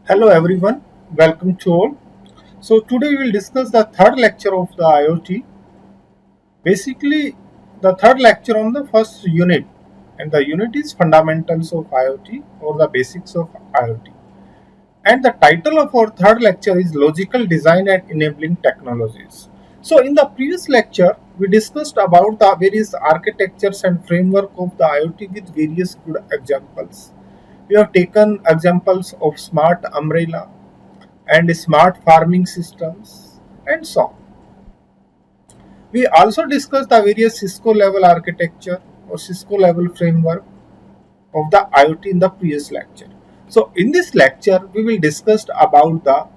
Hello everyone, welcome to all. So today we will discuss the third lecture of the IoT. Basically, the third lecture on the first unit, and the unit is fundamentals of IoT or the basics of IoT. And the title of our third lecture is logical design and enabling technologies. So in the previous lecture, we discussed about the various architectures and framework of the IoT with various good examples. We have taken examples of smart umbrella and smart farming systems and so on. We also discussed the various Cisco level architecture or Cisco level framework of the IoT in the previous lecture. So in this lecture we will discuss about the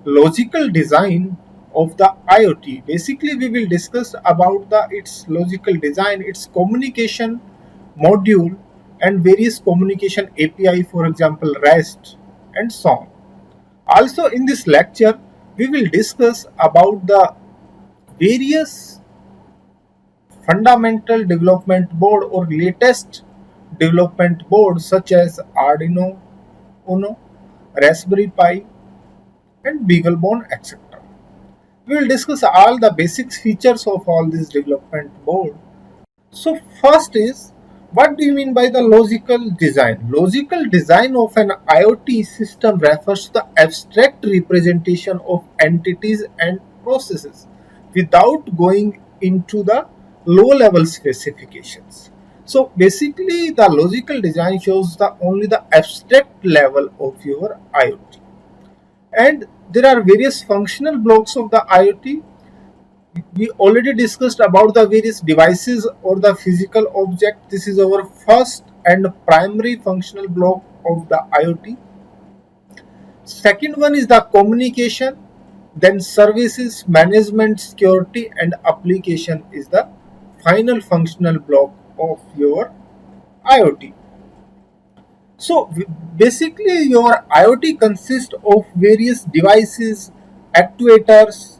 logical design of the IoT. Basically we will discuss about the its logical design, its communication module and various communication API, for example REST and so on. Also in this lecture we will discuss about the various fundamental development board or latest development boards such as Arduino Uno, Raspberry Pi and BeagleBone, etc. We will discuss all the basic features of all these development board. So first is, what do you mean by the logical design? Logical design of an IoT system refers to the abstract representation of entities and processes without going into the low level specifications. So basically the logical design shows the only the abstract level of your IoT. And there are various functional blocks of the IoT. We already discussed about the various devices or the physical object. This is our first and primary functional block of the IoT. Second one is the communication, then services, management, security and application is the final functional block of your IoT. So basically your IoT consists of various devices, actuators,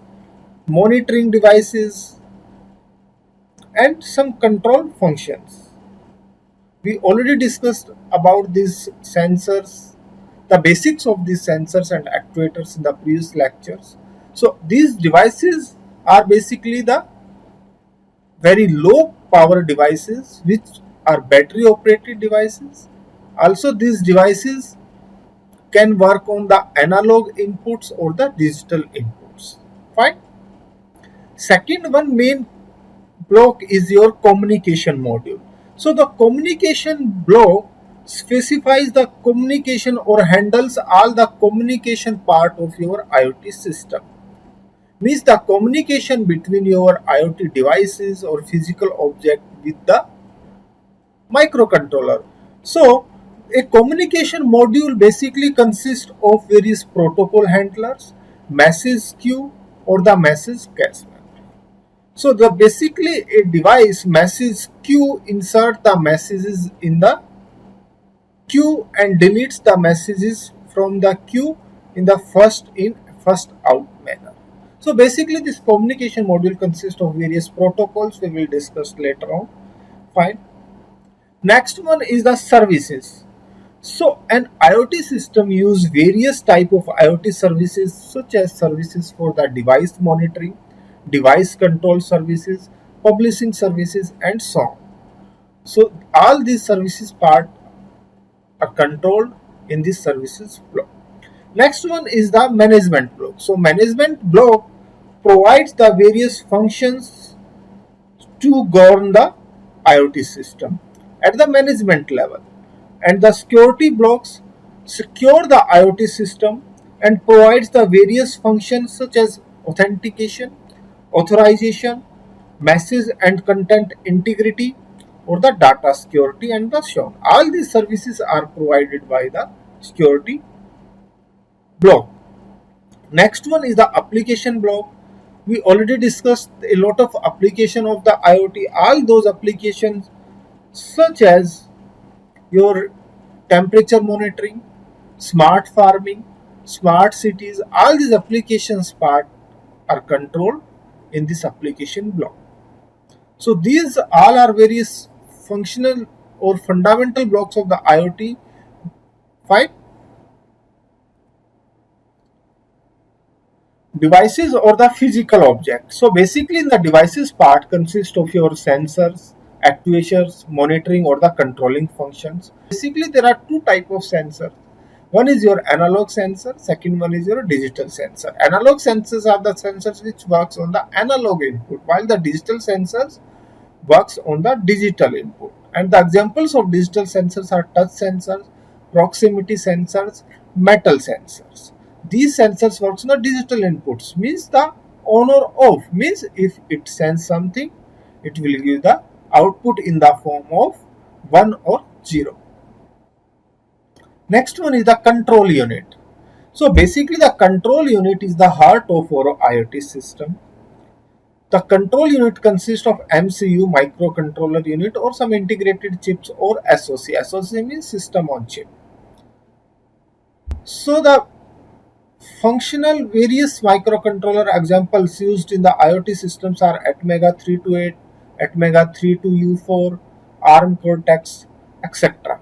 monitoring devices and some control functions. We already discussed about these sensors, the basics of these sensors and actuators in the previous lectures. So these devices are basically the very low power devices which are battery operated devices. Also these devices can work on the analog inputs or the digital inputs. Fine. Second one main block is your communication module. So the communication block specifies the communication or handles all the communication part of your IoT system. Means the communication between your IoT devices or physical object with the microcontroller. So a communication module basically consists of various protocol handlers, message queue or the message cache. So the basically a device message queue insert the messages in the queue and deletes the messages from the queue in the first in first out manner. So basically this communication module consists of various protocols we will discuss later on. Fine. Next one is the services. So an IoT system use various type of IoT services such as services for the device monitoring, device control services, publishing services and so on. So all these services part are controlled in this services block. Next one is the management block. So management block provides the various functions to govern the IoT system at the management level, and the security blocks secure the IoT system and provides the various functions such as authentication, authorization, message and content integrity or the data security and the so on. All these services are provided by the security block. Next one is the application block. We already discussed a lot of application of the IoT. All those applications such as your temperature monitoring, smart farming, smart cities, all these applications part are controlled in this application block. So these all are various functional or fundamental blocks of the IoT. Fine. Devices or the physical object. So basically in the devices part consists of your sensors, actuators, monitoring or the controlling functions. Basically there are two type of sensors. One is your analog sensor, second one is your digital sensor. Analog sensors are the sensors which works on the analog input, while the digital sensors works on the digital input. And the examples of digital sensors are touch sensors, proximity sensors, metal sensors. These sensors works on the digital inputs, means the on or off, means if it sends something, it will give the output in the form of 1 or 0. Next one is the control unit. So basically the control unit is the heart of our IoT system. The control unit consists of MCU, microcontroller unit, or some integrated chips or SoC. SoC means system on chip. So the functional various microcontroller examples used in the IoT systems are Atmega 328, Atmega 32U4, ARM Cortex, etc.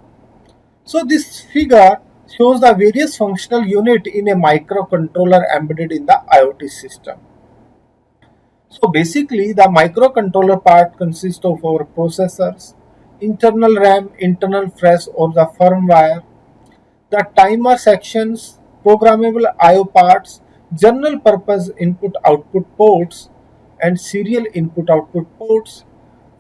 So this figure shows the various functional unit in a microcontroller embedded in the IoT system. So basically the microcontroller part consists of our processors, internal RAM, internal flash or the firmware, the timer sections, programmable IO parts, general purpose input output ports and serial input output ports.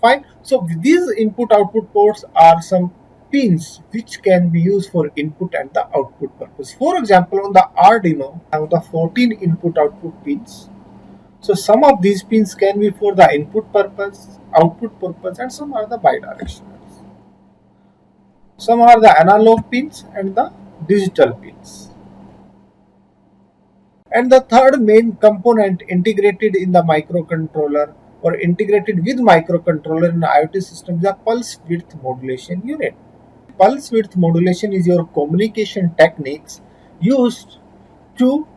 Fine. So these input output ports are some pins which can be used for input and the output purpose. For example, on the Arduino, I have the 14 input output pins. So some of these pins can be for the input purpose, output purpose, and some are the bidirectional. Some are the analog pins and the digital pins. And the third main component integrated in the microcontroller or integrated with microcontroller in the IoT system is the pulse width modulation unit. Pulse width modulation is your communication techniques used to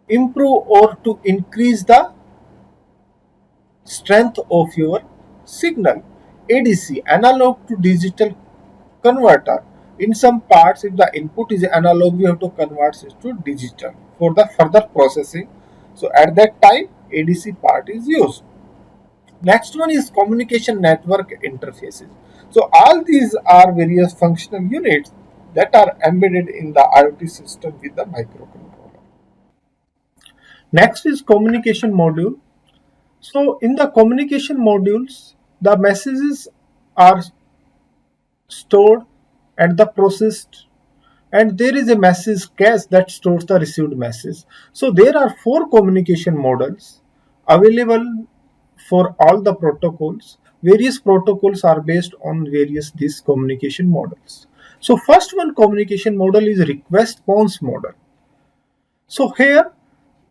improve or to increase the strength of your signal. ADC, analog to digital converter. In some parts, if the input is analog, we have to convert it to digital for the further processing. So at that time, ADC part is used. Next one is communication network interfaces. So all these are various functional units that are embedded in the IoT system with the microcontroller. Next is communication module. So in the communication modules, the messages are stored and the processed, and there is a message cache that stores the received message. So there are four communication models available for all the protocols. Various protocols are based on various these communication models. So first one communication model is request response model. So here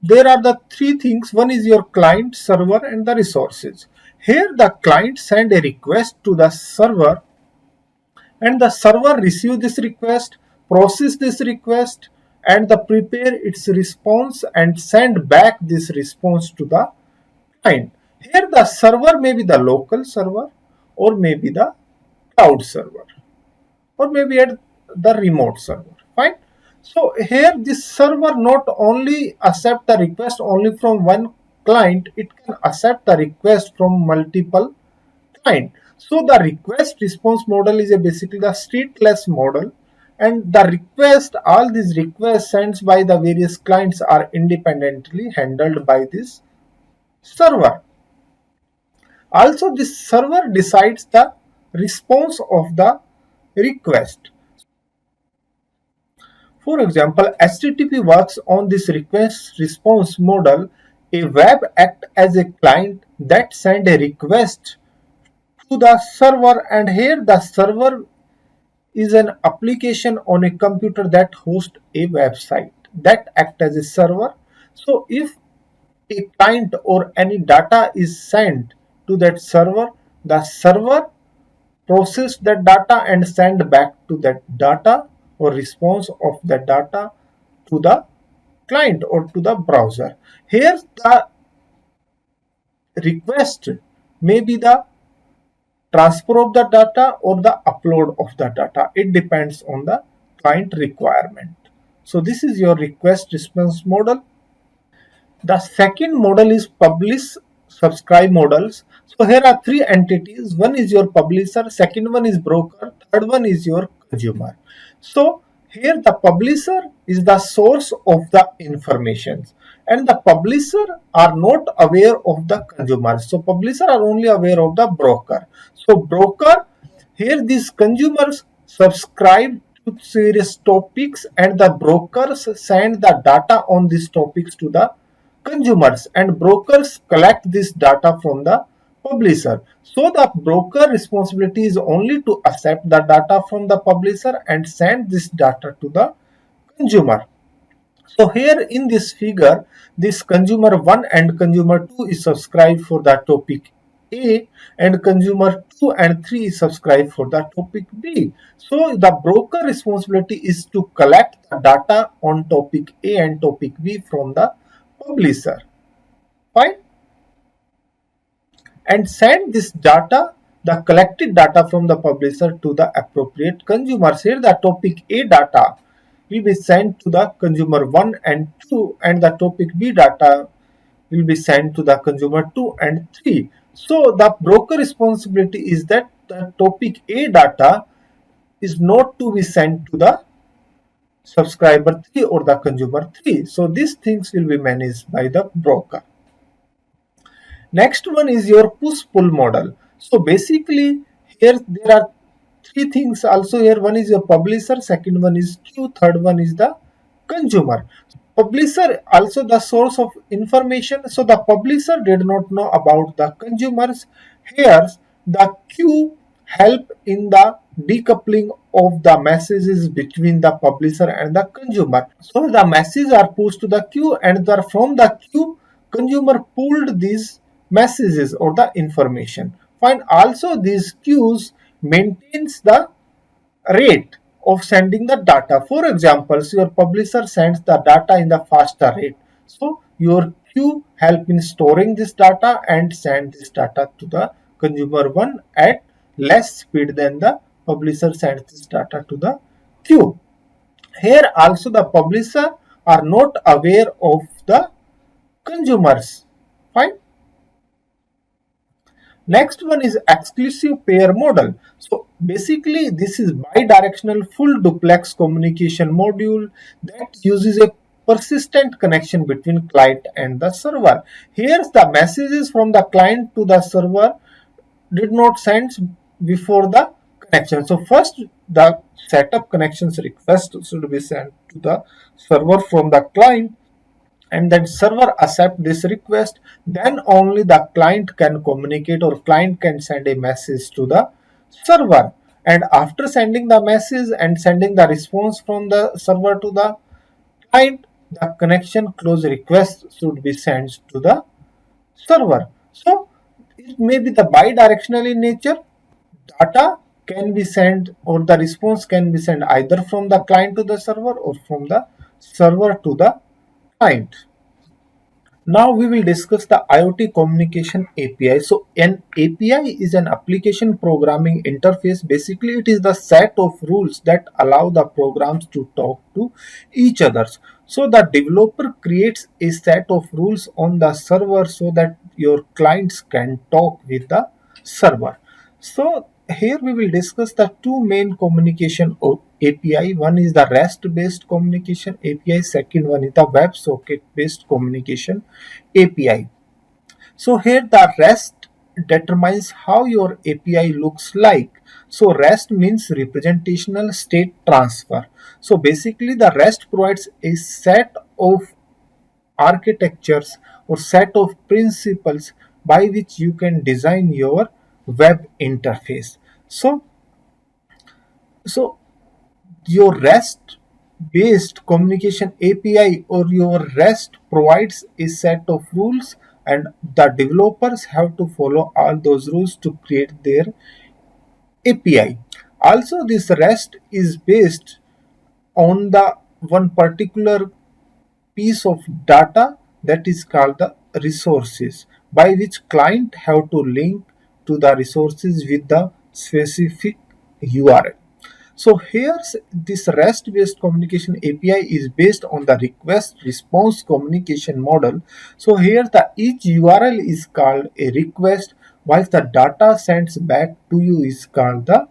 there are the three things. One is your client, server and the resources. Here the client send a request to the server and the server receive this request, process this request and the prepare its response and send back this response to the client. Here the server may be the local server or maybe the cloud server or maybe at the remote server. Fine. So here this server not only accept the request only from one client, it can accept the request from multiple client. So the request response model is a basically the stateless model, and the request, all these requests sent by the various clients are independently handled by this server. Also this server decides the response of the request. For example, HTTP works on this request response model. A web acts as a client that send a request to the server, and here the server is an application on a computer that hosts a website that acts as a server. So if a client or any data is sent to that server, the server process that data and send back to that data or response of the data to the client or to the browser. Here the request may be the transfer of the data or the upload of the data. It depends on the client requirement. So this is your request response model. The second model is publish subscribe models. So here are three entities. One is your publisher, second one is broker, third one is your consumer. So here the publisher is the source of the information and the publisher are not aware of the consumer. So publisher are only aware of the broker. So broker, here these consumers subscribe to various topics and the brokers send the data on these topics to the consumers and brokers collect this data from the publisher. So the broker responsibility is only to accept the data from the publisher and send this data to the consumer. So here in this figure, this consumer 1 and consumer 2 is subscribed for the topic A and consumer 2 and 3 is subscribed for the topic B. So the broker responsibility is to collect the data on topic A and topic B from the publisher. Fine. And send this data, the collected data from the publisher to the appropriate consumers. Here the topic A data will be sent to the consumer 1 and 2 and the topic B data will be sent to the consumer 2 and 3. So the broker responsibility is that the topic A data is not to be sent to the subscriber 3 or the consumer 3. So these things will be managed by the broker. Next one is your push-pull model. So basically here there are three things also here. One is your publisher, second one is queue, third one is the consumer. Publisher also the source of information. So the publisher did not know about the consumers. Here the queue help in the decoupling of the messages between the publisher and the consumer. So the messages are pushed to the queue and from the queue consumer pulled these messages or the information. Fine. Also these queues maintains the rate of sending the data. For example, so your publisher sends the data in the faster rate. So your queue help in storing this data and send this data to the consumer 1 at less speed than the publisher sends this data to the queue. Here also the publisher are not aware of the consumers. Fine. Next one is exclusive pair model. So basically this is bidirectional full duplex communication module that uses a persistent connection between client and the server. Here's the messages from the client to the server did not send before the connection. So first the setup connections request should be sent to the server from the client and then server accept this request, then only the client can communicate or client can send a message to the server. And after sending the message and sending the response from the server to the client, the connection close request should be sent to the server. So it may be the bidirectional in nature. Data can be sent or the response can be sent either from the client to the server or from the server to the client. Now we will discuss the IoT communication API. So an API is an application programming interface. Basically it is the set of rules that allow the programs to talk to each other. So the developer creates a set of rules on the server so that your clients can talk with the server. So here we will discuss the two main communication API. One is the REST based communication API, second one is the WebSocket based communication API. So here the REST determines how your API looks like. So REST means representational state transfer. So basically the REST provides a set of architectures or set of principles by which you can design your web interface. So your REST based communication API or your REST provides a set of rules and the developers have to follow all those rules to create their API. Also this REST is based on the one particular piece of data that is called the resources, by which client have to link to the resources with the specific URL. So here's this REST based communication API is based on the request response communication model. So here the each URL is called a request, whilst the data sent back to you is called the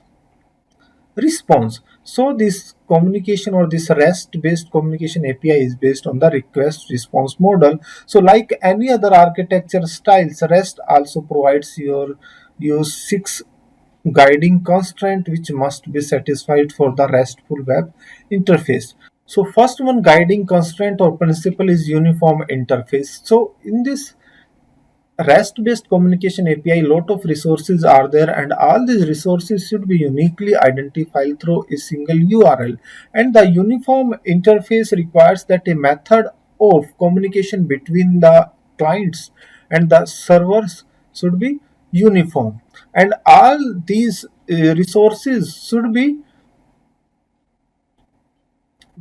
response. So this communication or this REST based communication API is based on the request response model. So like any other architecture styles, REST also provides you six guiding constraint which must be satisfied for the RESTful web interface. So first one guiding constraint or principle is uniform interface. So in this REST-based communication API, lot of resources are there, and all these resources should be uniquely identified through a single URL. And the uniform interface requires that a method of communication between the clients and the servers should be uniform, and all these resources should be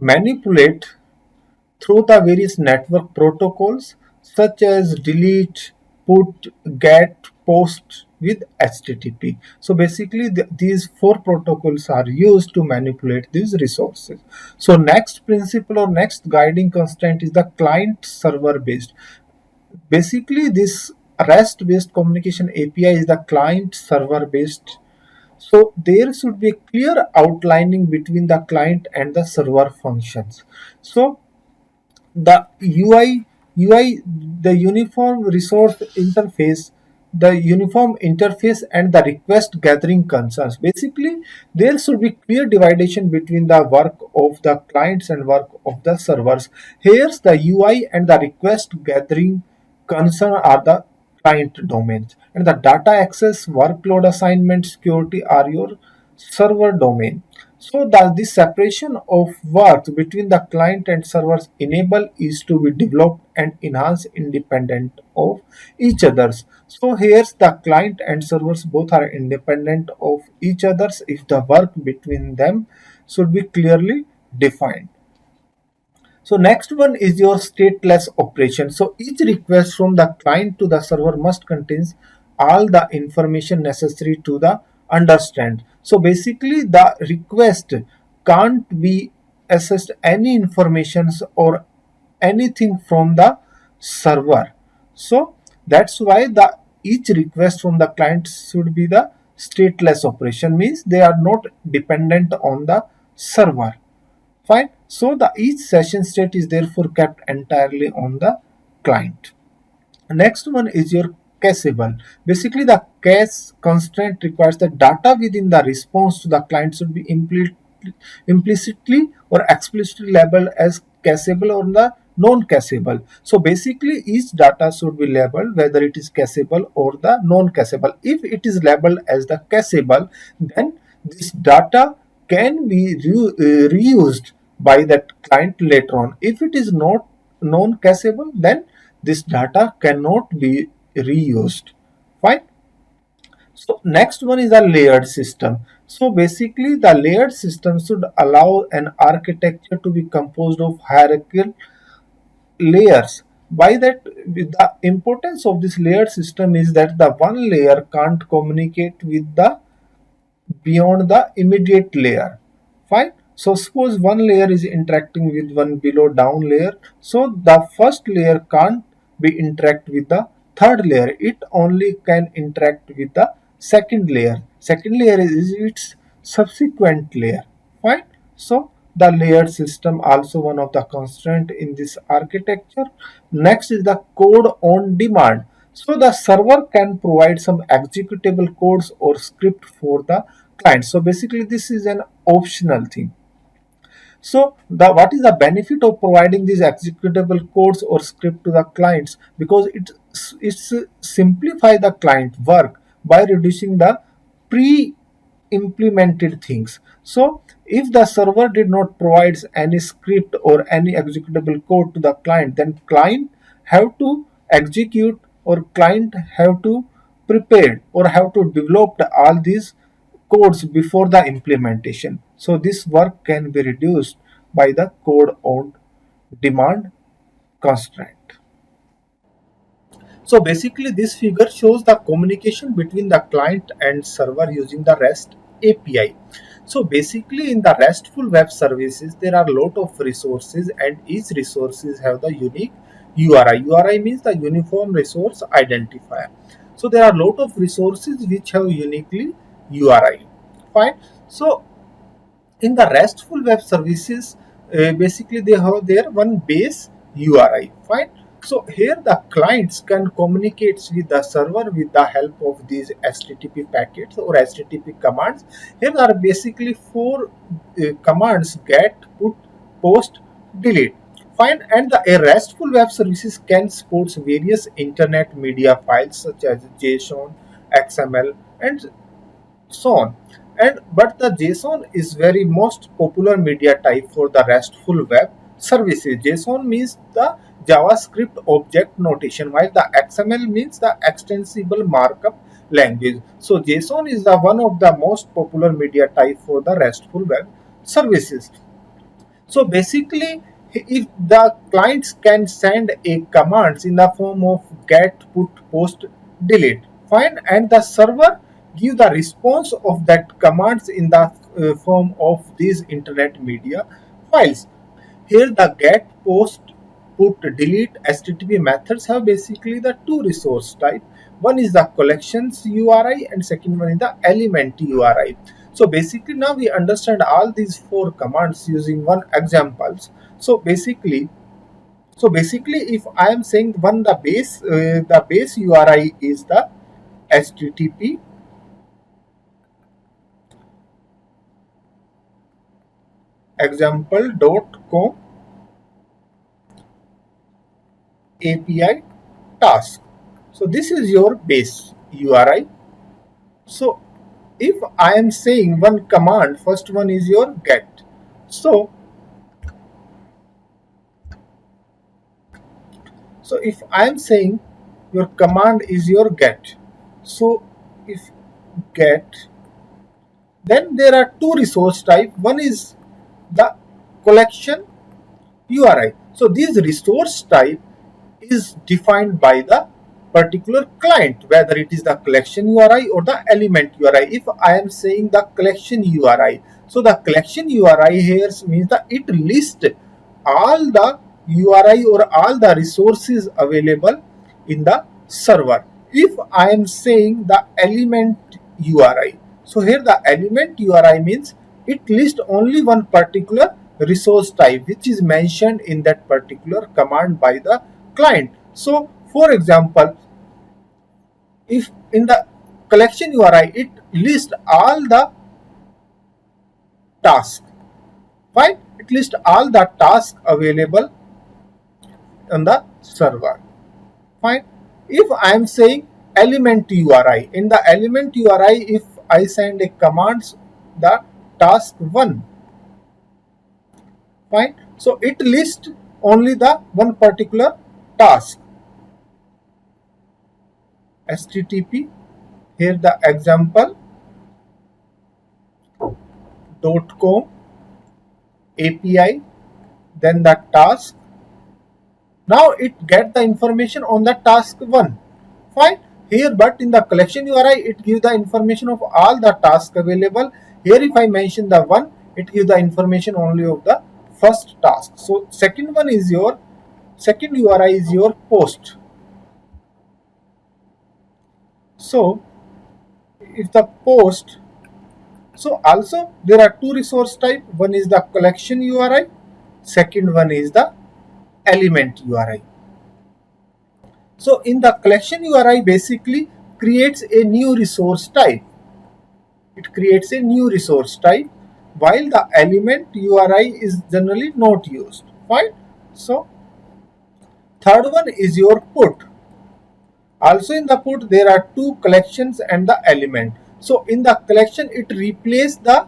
manipulate through the various network protocols such as delete, put, get, post with HTTP. So basically these four protocols are used to manipulate these resources. So next principle or next guiding constraint is the client server based. Basically this REST based communication API is the client server based. So there should be clear outlining between the client and the server functions. So the UI, the uniform resource interface, the uniform interface and the request gathering concerns. Basically, there should be clear division between the work of the clients and work of the servers. Here's the UI and the request gathering concern are the client domains, and the data access, workload assignment, security are your server domain. So that this separation of work between the client and servers enable is to be developed and enhanced independent of each others. So here's the client and servers both are independent of each others if the work between them should be clearly defined. So next one is your stateless operation. So each request from the client to the server must contains all the information necessary to the understand. So basically the request can't be accessed any informations or anything from the server. So that's why the each request from the client should be the stateless operation, means they are not dependent on the server. Fine. So the each session state is therefore kept entirely on the client. Next one is your cacheable. Basically, the cache constraint requires the data within the response to the client should be implicitly or explicitly labeled as cacheable or the non-cacheable. So basically, each data should be labeled whether it is cacheable or the non-cacheable. If it is labeled as the cacheable, then this data can be reused by that client later on. If it is not non-cacheable, then this data cannot be reused. Fine. So next one is a layered system. So basically the layered system should allow an architecture to be composed of hierarchical layers. By that, the importance of this layered system is that the one layer can't communicate with the beyond the immediate layer. Fine. So suppose one layer is interacting with one below down layer. So the first layer can't be interact with the third layer. It only can interact with the second layer. Second layer is its subsequent layer. Fine. So the layered system also one of the constraint in this architecture. Next is the code on demand. So the server can provide some executable codes or script for the client. So basically this is an optional thing. So the what is the benefit of providing these executable codes or script to the clients? Because it's simplify the client work by reducing the pre implemented things. So if the server did not provide any script or any executable code to the client, then client have to execute or client have to prepare or have to develop all these codes before the implementation. So this work can be reduced by the code on demand constraint. So basically this figure shows the communication between the client and server using the REST API. So basically in the RESTful web services, there are a lot of resources and each resources have the unique URI. URI means the uniform resource identifier. So there are a lot of resources which have uniquely URI. Fine. So in the RESTful web services, basically they have their one base URI. Fine. So here the clients can communicate with the server with the help of these HTTP packets or HTTP commands. Here are basically four commands: get, put, post, delete. Fine. And the RESTful web services can support various internet media files such as JSON, XML, and so on. And but the JSON is very most popular media type for the RESTful web services. JSON means the JavaScript object notation, while the XML means the extensible markup language. So JSON is the one of the most popular media type for the RESTful web services. So basically, if the clients can send a commands in the form of get, put, post, delete, fine, and the server give the response of that commands in the form of these internet media files. Here the get, post, put, delete HTTP methods have basically the two resource type. One is the collections URI and second one is the element URI. So basically now we understand all these four commands using one examples. So basically if I am saying one the base URI is the HTTP example.com API task. So this is your base URI. So if I am saying one command, first one is your get. So if I am saying your command is your get, so if get, then there are two resource type. One is the collection URI. So this resource type is defined by the particular client, whether it is the collection URI or the element URI. If I am saying the collection URI, so the collection URI here means that it lists all the URI or all the resources available in the server. If I am saying the element URI, so here the element URI means it lists only one particular resource type which is mentioned in that particular command by the client. So for example, if in the collection URI it lists all the tasks, fine, it lists all the tasks available on the server, fine. If I am saying element URI, in the element URI if I send a commands the task 1, fine, so it lists only the one particular task, HTTP, here the example .com API, then the task. Now it get the information on the task 1, fine. Here but in the collection URI it gives the information of all the tasks available. Here if I mention the 1, it gives the information only of the first task. So second URI is your post. So if the post, so also there are two resource type. One is the collection URI, second one is the element URI. So in the collection URI basically creates a new resource type. It creates a new resource type, while the element URI is generally not used. Fine. So third one is your put. Also in the put there are two collections and the element. So in the collection it replaces the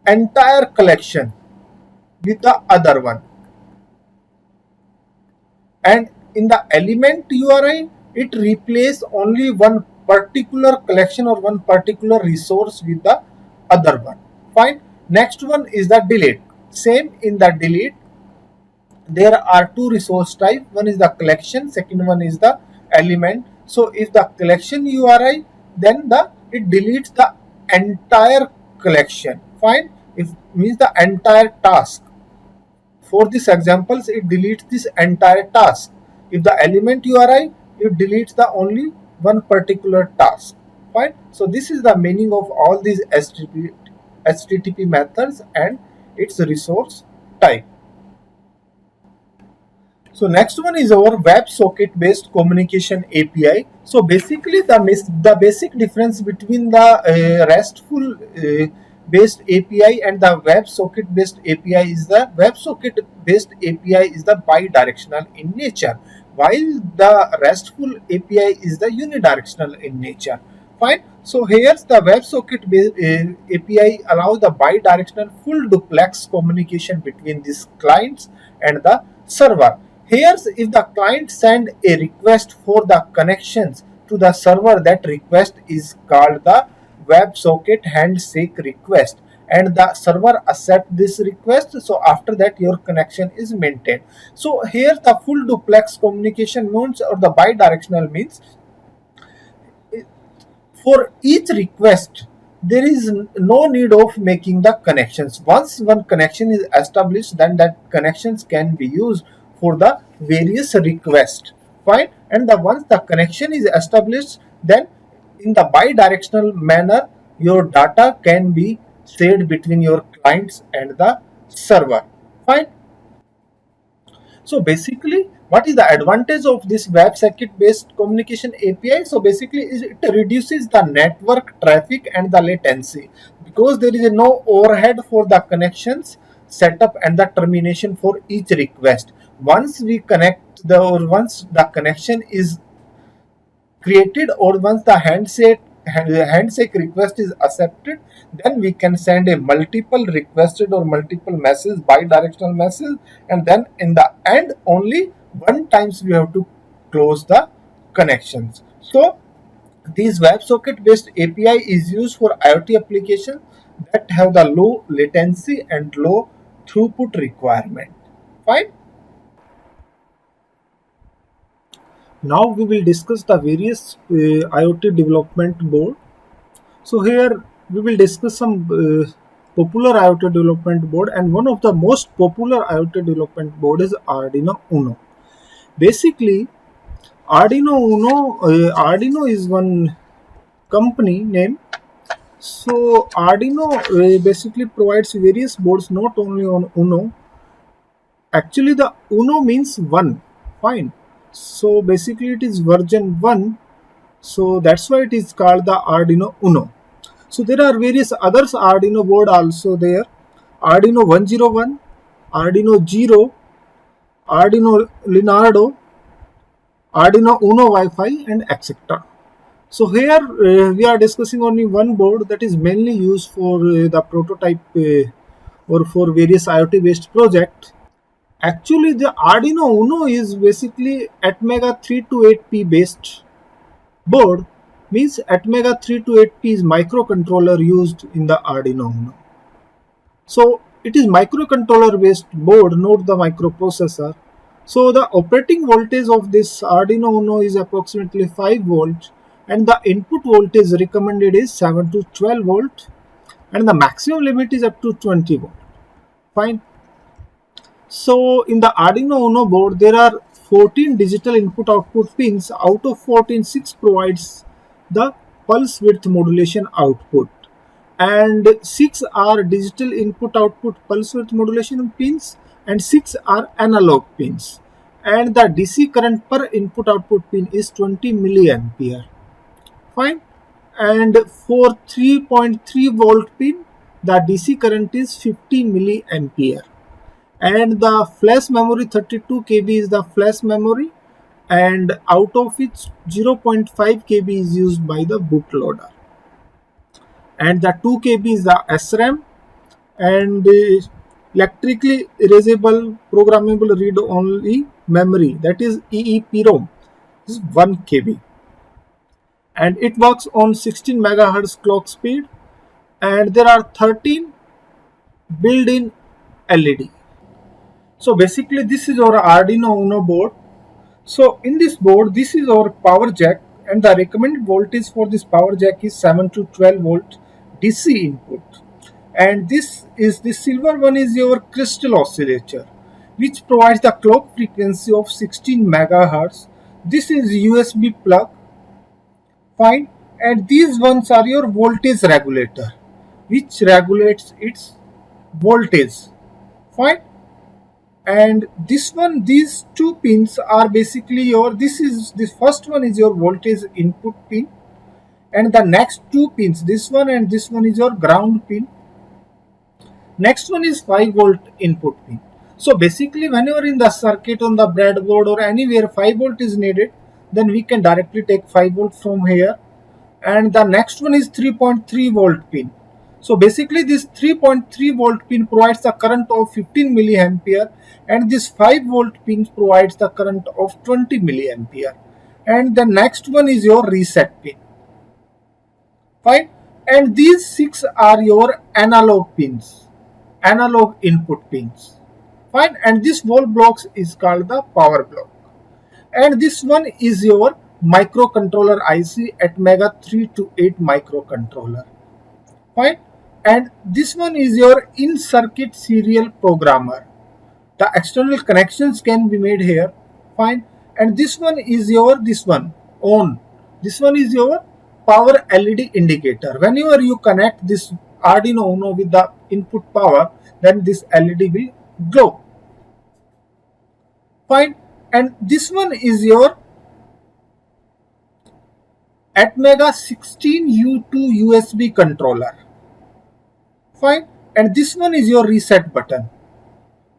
entire collection with the other one, and in the element URI it replaces only one particular collection or one particular resource with the other one, fine. Next one is the delete. Same in the delete there are two resource type. One is the collection, second one is the element. So if the collection URI, then the it deletes the entire collection. Fine. If means the entire task. For these examples, it deletes this entire task. If the element URI, it deletes the only one particular task. Fine. So this is the meaning of all these HTTP methods and its resource type. So next one is our WebSocket based communication API. So basically the basic difference between the RESTful based API and the WebSocket based API is the WebSocket based API is the bidirectional in nature, while the RESTful API is the unidirectional in nature. Fine. So here's the WebSocket based API allows the bidirectional full duplex communication between these clients and the server. Here's if the client send a request for the connections to the server, that request is called the WebSocket handshake request, and the server accept this request. So after that your connection is maintained. So here the full duplex communication means, or the bidirectional means, for each request there is no need of making the connections. Once one connection is established, then that connections can be used for the various requests. Fine. And the once the connection is established, then in the bidirectional manner your data can be shared between your clients and the server. Fine. So basically, what is the advantage of this WebSocket based communication API? So basically, it reduces the network traffic and the latency, because there is no overhead for the connections setup and the termination for each request. Once we connect the, or once the connection is created, or once the handshake request is accepted, then we can send a multiple requested or multiple message, bidirectional message, and then in the end only one times we have to close the connections. So this WebSocket based API is used for IoT applications that have the low latency and low throughput requirement. Fine. Now we will discuss the various IoT development board. So here we will discuss some popular IoT development board, and one of the most popular IoT development board is Arduino Uno. Basically, Arduino is one company name. So Arduino basically provides various boards, not only on Uno. Actually, the Uno means one. Fine. So basically it is version 1, so that's why it is called the Arduino Uno. So there are various others Arduino board also there: Arduino 101, Arduino Zero, Arduino Leonardo, Arduino Uno Wi-Fi, and etc. So here we are discussing only one board that is mainly used for the prototype or for various IoT based project. Actually, the Arduino Uno is basically Atmega 328P based board. Means Atmega 328P is microcontroller used in the Arduino Uno. So it is microcontroller based board, not the microprocessor. So the operating voltage of this Arduino Uno is approximately 5 volts, and the input voltage recommended is 7 to 12 volt, and the maximum limit is up to 20 volt. Fine. So in the Arduino Uno board, there are 14 digital input output pins. Out of 14, 6 provides the pulse width modulation output, and 6 are digital input output pulse width modulation pins, and 6 are analog pins. And the DC current per input output pin is 20 milliampere. Fine. And for 3.3 volt pin, the DC current is 50 milliampere. And the flash memory 32 KB is the flash memory, and out of which 0.5 KB is used by the bootloader, and the 2 KB is the SRAM, and the electrically erasable programmable read-only memory, that is EEPROM, is 1 KB, and it works on 16 MHz clock speed, and there are 13 built-in LED. So basically this is our Arduino Uno board. So in this board, this is our power jack, and the recommended voltage for this power jack is 7 to 12 volt DC input. And this is the silver one is your crystal oscillator, which provides the clock frequency of 16 megahertz. This is USB plug, fine, and these ones are your voltage regulator, which regulates its voltage, fine. And this one, these two pins are basically your, this first one is your voltage input pin, and the next two pins, this one and this one, is your ground pin. Next one is 5 volt input pin. So basically whenever in the circuit on the breadboard or anywhere 5 volt is needed, then we can directly take 5 volt from here. And the next one is 3.3 volt pin. So basically this 3.3 volt pin provides the current of 15 milliampere, and this 5 volt pin provides the current of 20 milliampere. And the next one is your reset pin, fine. And these 6 are your analog pins, analog input pins, fine. And this whole blocks is called the power block. And this one is your microcontroller IC Atmega 328 microcontroller, fine. And this one is your in circuit serial programmer. The external connections can be made here, fine. And this one is your, this one on, this one is your power LED indicator. Whenever you connect this Arduino Uno with the input power, then this LED will glow, fine. And this one is your Atmega 16U2 USB controller, fine. And this one is your reset button.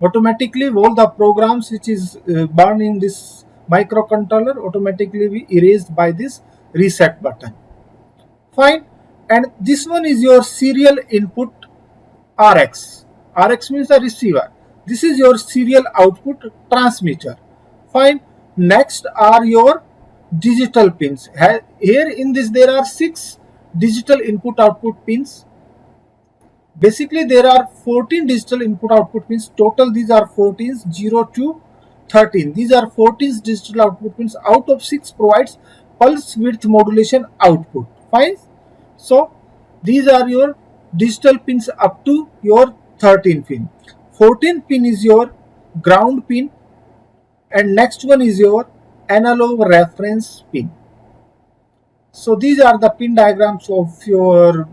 Automatically all the programs which is burned in this microcontroller automatically be erased by this reset button, fine. And this one is your serial input RX. RX means the receiver. This is your serial output transmitter, fine. Next are your digital pins. Here in this there are 6 digital input output pins. Basically there are 14 digital input output pins total. These are 14, 0 to 13. These are 14 digital output pins. Out of 6 provides pulse width modulation output, fine. So these are your digital pins up to your 13 pin. 14 pin is your ground pin, and next one is your analog reference pin. So these are the pin diagrams of your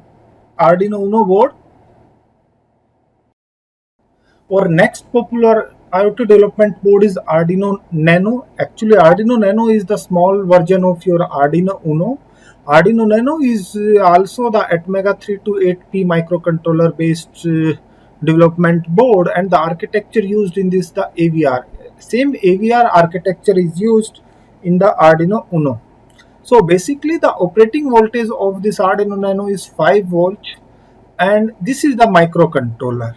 Arduino Uno board. Our next popular IoT development board is Arduino Nano. Actually, Arduino Nano is the small version of your Arduino Uno. Arduino Nano is also the Atmega 328P microcontroller based development board, and the architecture used in this the AVR. Same AVR architecture is used in the Arduino Uno. So basically the operating voltage of this Arduino Nano is 5 volts, and this is the microcontroller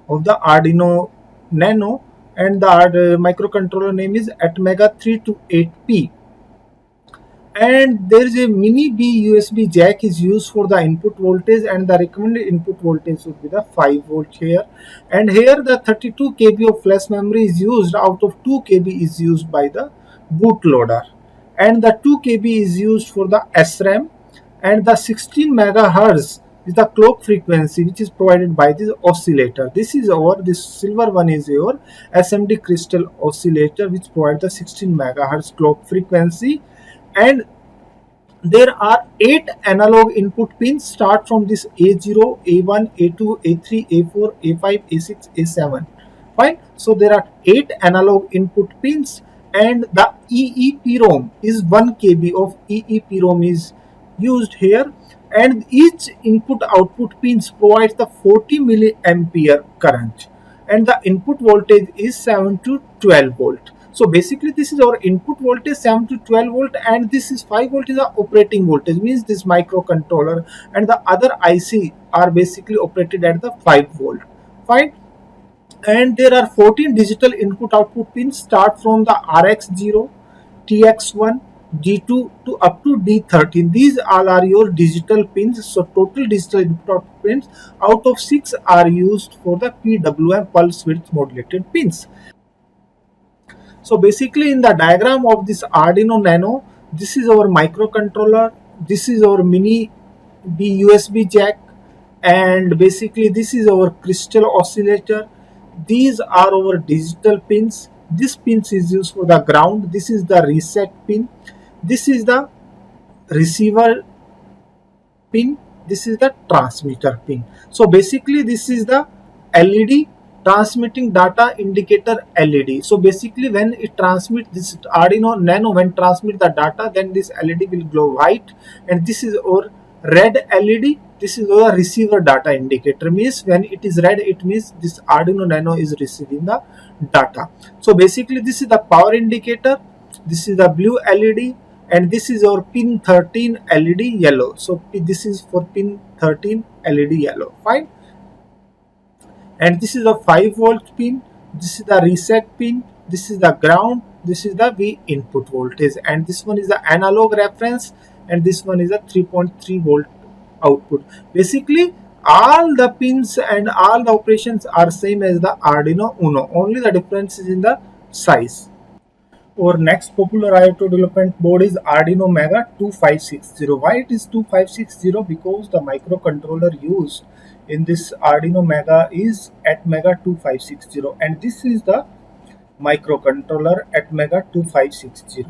of the Arduino Nano, and the microcontroller name is Atmega 328P. And there is a mini B USB jack is used for the input voltage, and the recommended input voltage would be the 5 volt here. And here the 32 KB of flash memory is used. Out of 2 KB is used by the bootloader, and the 2 KB is used for the SRAM, and the 16 megahertz is the clock frequency which is provided by this oscillator. This silver one is your SMD crystal oscillator which provides the 16 megahertz clock frequency. And there are 8 analog input pins start from this A0, A1, A2, A3, A4, A5, A6, A7, fine. So there are 8 analog input pins, and the EEPROM is 1 KB of EEPROM is used here, and each input output pins provides the 40 milliampere current, and the input voltage is 7 to 12 volt. So basically this is our input voltage 7 to 12 volt, and this is 5 volt is the operating voltage, means this microcontroller and the other IC are basically operated at the 5 volt, fine. And there are 14 digital input output pins start from the RX0, TX1, D2 to up to D13. These all are your digital pins. So total digital input pins out of 6 are used for the PWM pulse width modulated pins. So basically in the diagram of this Arduino Nano, This is our microcontroller. This is our mini B USB jack, and basically this is our crystal oscillator. These are our digital pins. This pin is used for the ground. This is the reset pin. This is the receiver pin. This is the transmitter pin. So basically this is the LED, transmitting data indicator LED. So basically when it transmits, this Arduino Nano when transmit the data, then this LED will glow white, and this is our red LED. This is our receiver data indicator. Means when it is red, it means this Arduino Nano is receiving the data. So basically this is the power indicator. This is the blue LED, and this is our pin 13 LED yellow. So this is for pin 13 LED yellow. Fine. And this is a 5-volt pin. This is the reset pin. This is the ground. This is the V input voltage, and this one is the analog reference, and this one is a 3.3 volt output. Basically all the pins and all the operations are same as the Arduino Uno, only the difference is in the size. Our next popular IoT development board is Arduino Mega 2560. Why it is 2560? Because the microcontroller used in this Arduino Mega is at Mega 2560, and this is the microcontroller at Mega 2560.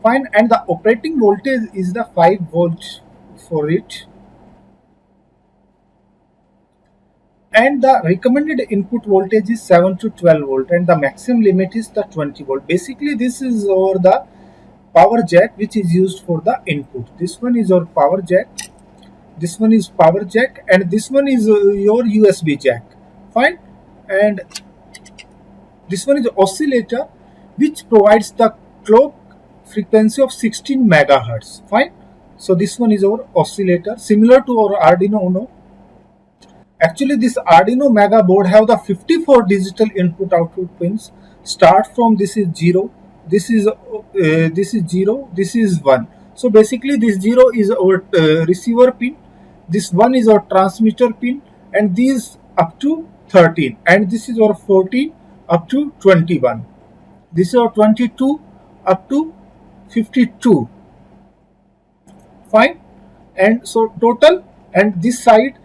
Fine, and the operating voltage is the 5 volt for it, and the recommended input voltage is 7 to 12 volt, and the maximum limit is the 20 volt. Basically this is over the power jack which is used for the input. This one is our power jack, this one is power jack, and this one is your USB jack. Fine. And this one is oscillator which provides the clock frequency of 16 megahertz. Fine. So this one is our oscillator similar to our Arduino Uno. Actually this Arduino Mega board have the 54 digital input output pins. Start from this is 0, this is 0, this is 1. So basically this 0 is our receiver pin, this 1 is our transmitter pin, and these up to 13, and this is our 14 up to 21. This is our 22 up to 52. Fine. And so total, and this side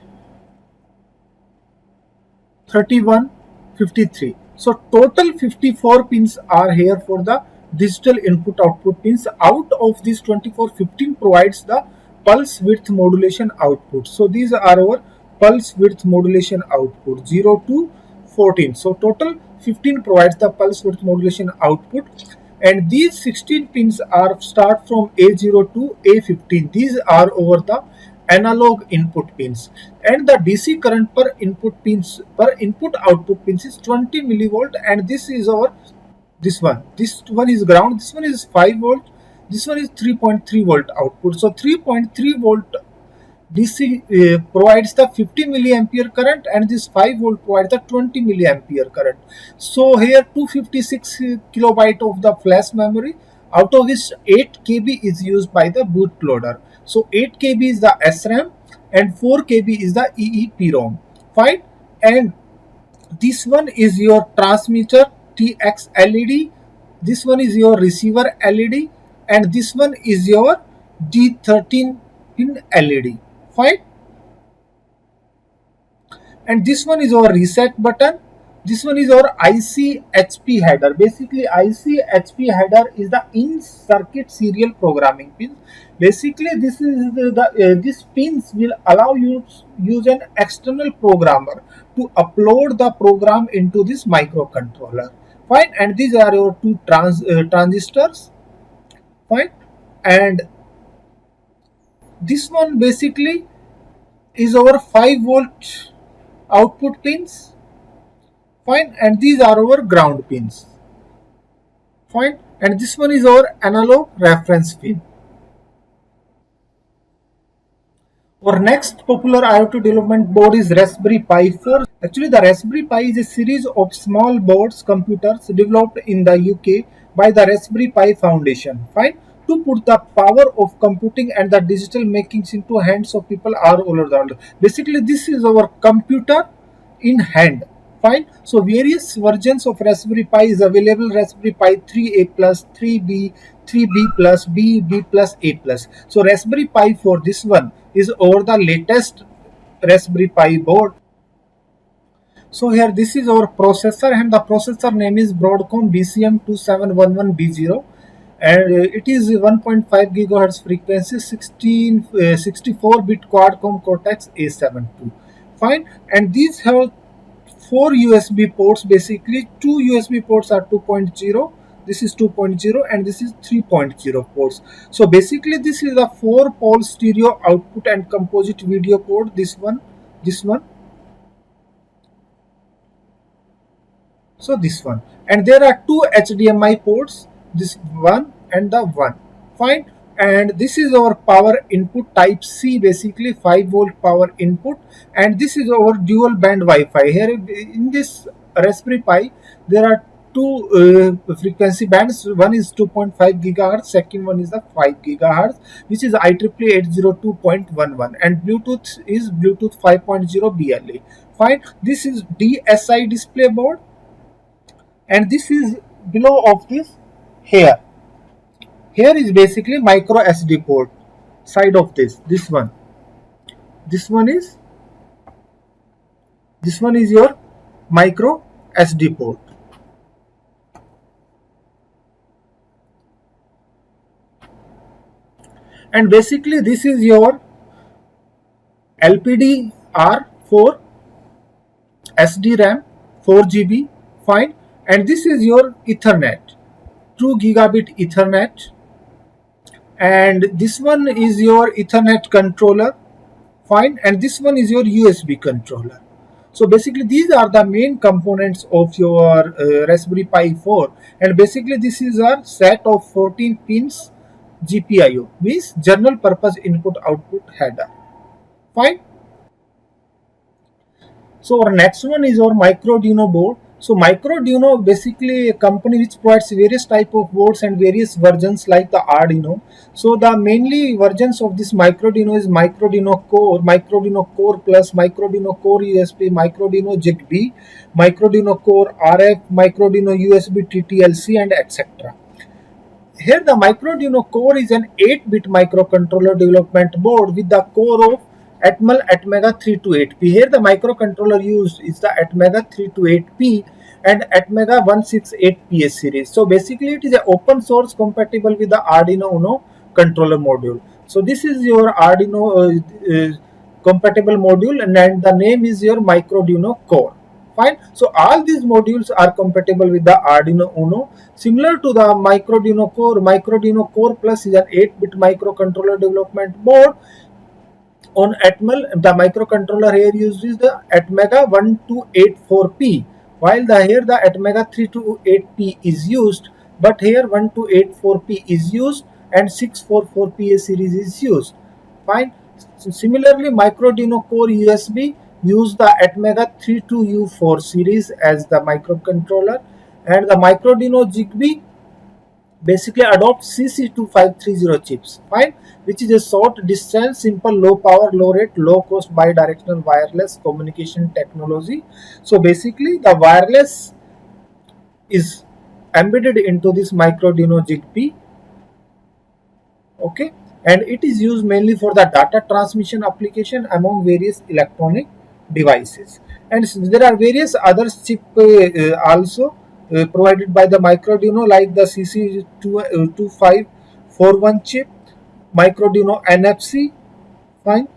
31, 53. So total 54 pins are here for the digital input output pins. Out of these 24, 15 provides the pulse width modulation output. So these are our pulse width modulation output 0 to 14. So total 15 provides the pulse width modulation output, and these 16 pins are start from A0 to A15. These are over the analog input pins, and the DC current per input pins per input output pins is 20 millivolt, and this is our this one is ground, this one is 5 volt, this one is 3.3 volt output. So 3.3 volt DC provides the 50 milliampere current, and this 5 volt provides the 20 milliampere current. So here 256 kilobyte of the flash memory, out of which 8 KB is used by the bootloader. So 8 KB is the SRAM and 4 KB is the EEPROM. Fine. And this one is your transmitter TX LED, this one is your receiver LED, and this one is your D13 pin LED. Fine. And this one is our reset button. This one is our IC HP header. Basically IC HP header is the in circuit serial programming pin. Basically this is these pins will allow you to use an external programmer to upload the program into this microcontroller. Fine. And these are your two transistors. Fine. And this one basically is our 5 volt output pins. Fine. And these are our ground pins. Fine. And this one is our analog reference pin. Our next popular IoT development board is Raspberry Pi 4. Actually the Raspberry Pi is a series of small boards computers developed in the UK by the Raspberry Pi Foundation. Fine. To put the power of computing and the digital makings into hands of people all over the world. Basically this is our computer in hand. Fine. So various versions of Raspberry Pi is available. Raspberry Pi 3A plus, 3B, 3B plus, B plus, A plus. So Raspberry Pi for this one is over the latest Raspberry Pi board. So here this is our processor, and the processor name is Broadcom BCM2711B0, and it is 1.5 gigahertz frequency, 64-bit quad-core Cortex A72. Fine, and these have four USB ports. Basically, two USB ports are 2.0. This is 2.0 and this is 3.0 ports. So basically, this is a four-pole stereo output and composite video port. This one, so this one, and there are two HDMI ports, this one and the one. Fine. And this is our power input type C, basically 5-volt power input, and this is our dual band Wi-Fi. Here in this Raspberry Pi there are two frequency bands. One is 2.5 gigahertz, second one is the 5 gigahertz, which is IEEE 802.11, and Bluetooth is Bluetooth 5.0 BLE. Fine. This is DSI display board, and this is below of this. Here is basically micro SD port side of this one. This one is your micro SD port, and basically this is your LPDR4 SD RAM 4 GB. Fine. And this is your Ethernet, 2 gigabit Ethernet, and this one is your Ethernet controller. Fine. And this one is your USB controller. So basically these are the main components of your Raspberry Pi 4, and basically this is a set of 14 pins GPIO, means general purpose input output header. Fine. So our next one is our Microduino board. So Microduino basically a company which provides various type of boards and various versions like the Arduino. So the mainly versions of this Microduino is Microduino Core Plus, Microduino Core USB, Microduino Zigbee, Microduino Core RF, Microduino USB TTLC, and etc. Here the Microduino Core is an 8-bit microcontroller development board with the core of Atmel Atmega 328P. Here the microcontroller used is the Atmega 328P and Atmega 168PS series. So basically it is an open source compatible with the Arduino Uno controller module. So this is your Arduino compatible module, and the name is your Microduino Core. Fine. So all these modules are compatible with the Arduino Uno. Similar to the Microduino Core Plus is an 8-bit microcontroller development board on Atmel. The microcontroller here used is the Atmega 1284P, while here the Atmega 328P is used, but here 1284P is used and 644PA series is used. Fine. So similarly, Microduino Core USB use the Atmega 32U4 series as the microcontroller, and the Microduino Zigbee basically adopts CC2530 chips. Fine. Which is a short distance, simple, low power, low rate, low cost bidirectional wireless communication technology. So basically the wireless is embedded into this Microduino Zigbee. Okay, and it is used mainly for the data transmission application among various electronic devices. And there are various other chip also provided by the Microduino, like the CC2541 chip, Microduino NFC. Fine.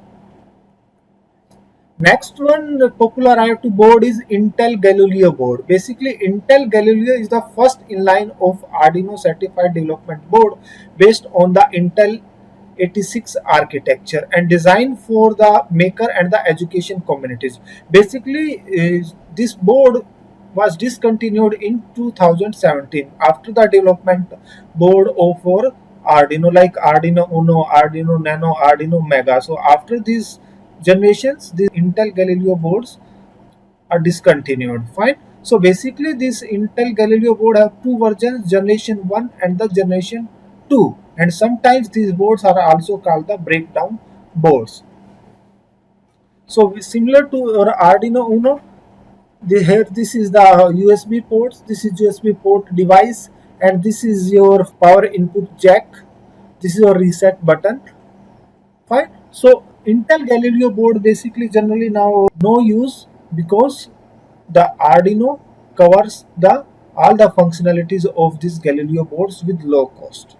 Next one popular IoT board is Intel Galileo board. Basically, Intel Galileo is the first in line of Arduino certified development board based on the Intel 86 architecture and designed for the maker and the education communities. Basically, this board was discontinued in 2017 after the development board of for Arduino, like Arduino Uno, Arduino Nano, Arduino Mega. So after these generations, the Intel Galileo boards are discontinued. Fine. So basically this Intel Galileo board have two versions, generation 1 and the generation 2, and sometimes these boards are also called the breakdown boards. So similar to our Arduino Uno, Here this is the USB ports. This is USB port device, and this is your power input jack. This is your reset button. Fine. So Intel Galileo board basically generally now no use because the Arduino covers the all the functionalities of these Galileo boards with low cost.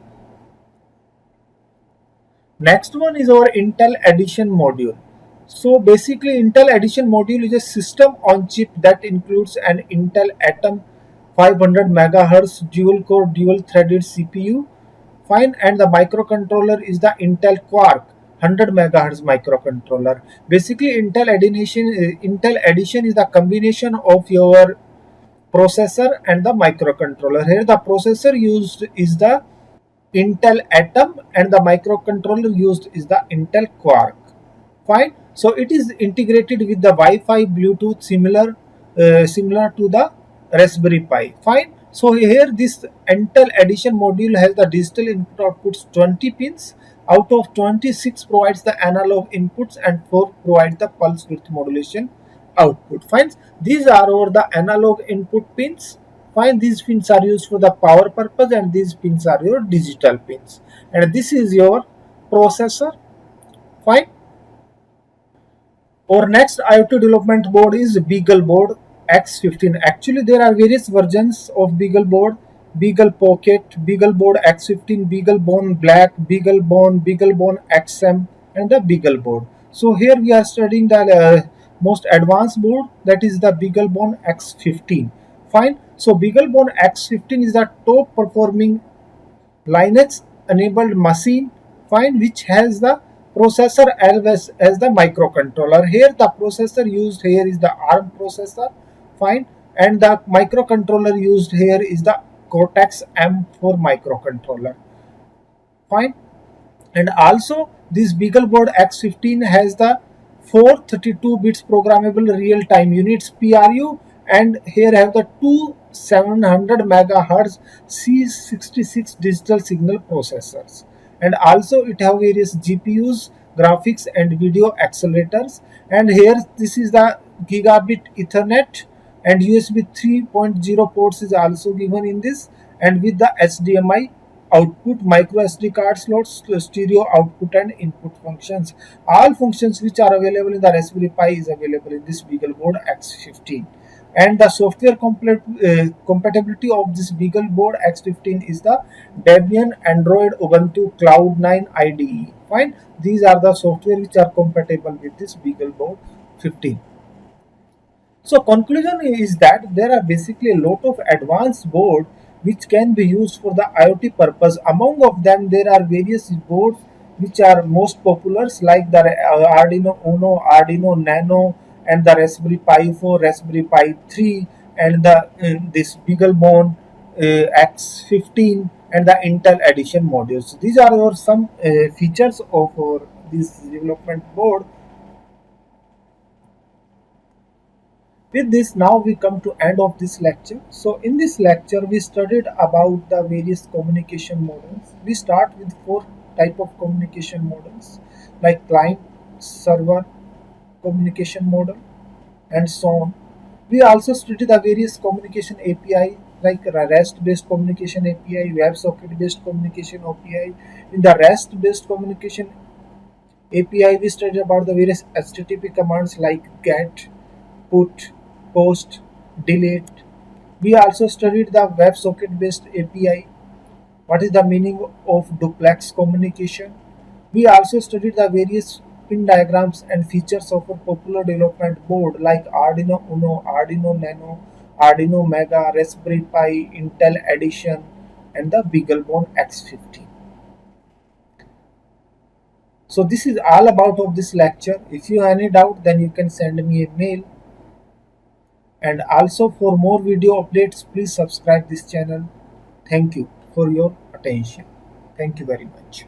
Next one is our Intel Edition module. So basically Intel Edition module is a system on chip that includes an Intel Atom 500 MHz dual core dual threaded CPU. Fine, and the microcontroller is the Intel Quark 100 MHz microcontroller. Basically Intel Edition is the combination of your processor and the microcontroller. Here the processor used is the Intel Atom and the microcontroller used is the Intel Quark. Fine. So it is integrated with the Wi-Fi, Bluetooth, similar to the Raspberry Pi. Fine. So here this Intel Edition module has the digital input outputs 20 pins. Out of 26 provides the analog inputs and 4 provide the pulse width modulation output. Fine. These are over the analog input pins. Fine. These pins are used for the power purpose and these pins are your digital pins. And this is your processor. Fine. Our next IoT development board is BeagleBoard X15. Actually, there are various versions of BeagleBoard: Beagle Pocket, BeagleBoard X15, BeagleBone Black, BeagleBone XM, and the BeagleBoard. So here we are studying the most advanced board, that is the BeagleBone X15. Fine. So BeagleBone X15 is the top performing Linux enabled machine, fine, which has the processor as the microcontroller. Here the processor used here is the ARM processor, fine, and the microcontroller used here is the Cortex M4 microcontroller, fine. And also this BeagleBoard X15 has the 432 bits programmable real time units PRU, and here have the two 700 megahertz C66 digital signal processors, and also it have various GPUs, graphics and video accelerators. And here this is the gigabit Ethernet and USB 3.0 ports is also given in this, and with the HDMI output, micro SD card slots, stereo output and input functions. All functions which are available in the Raspberry Pi is available in this BeagleBoard X15. And the software compatibility of this BeagleBoard X15 is the Debian, Android, Ubuntu, Cloud9 IDE. Fine. These are the software which are compatible with this BeagleBoard 15. So conclusion is that there are basically a lot of advanced board which can be used for the IoT purpose. Among of them there are various boards which are most popular like the Arduino Uno, Arduino Nano, and the Raspberry Pi 4, Raspberry Pi 3, and the this BeagleBone X15 and the Intel Edition modules. These are your some features of this development board. With this, now we come to end of this lecture. So in this lecture we studied about the various communication models. We start with four type of communication models like client server communication model and so on. We also studied the various communication API like REST based communication API, WebSocket based communication API. In the REST based communication API we studied about the various HTTP commands like GET, put, post, delete. We also studied the WebSocket based API. What is the meaning of duplex communication? We also studied the various pin diagrams and features of a popular development board like Arduino Uno, Arduino Nano, Arduino Mega, Raspberry Pi, Intel Edition, and the BeagleBone X15. So this is all about of this lecture. If you have any doubt, then you can send me a mail. And also for more video updates, please subscribe this channel. Thank you for your attention. Thank you very much.